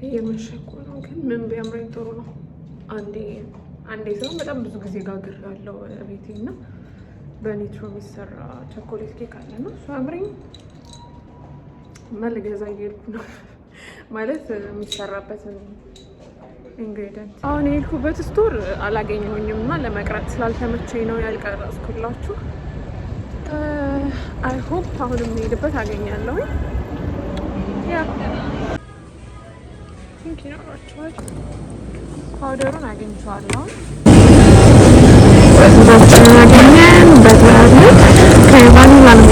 እየመሸኩ ነው፣ ግን ምን ቢያምረኝ ጥሩ ነው። አንዴ ሰው በጣም ብዙ ጊዜ ጋግር ያለው ቤቴ እና በኒትሮ የሚሰራ ቸኮሌት ኬክ አለ ነው እሱ አምረኝ መልገዛ እየሄድኩ ነው ማለት የሚሰራበትን ኢንግሪዲየንት። አሁን የሄድኩበት ስቶር አላገኘሁኝም እና ለመቅረጥ ስላልተመቸኝ ነው ያልቀረጽኩላችሁ። አይ ሆፕ አሁን የምሄድበት አገኛለሁ። ያ ቲንክ ይኖራችኋል። ፓውደሩን አግኝቼዋለሁ። ወዛችን ያገኘን በተያለ ከቫኒላ ነው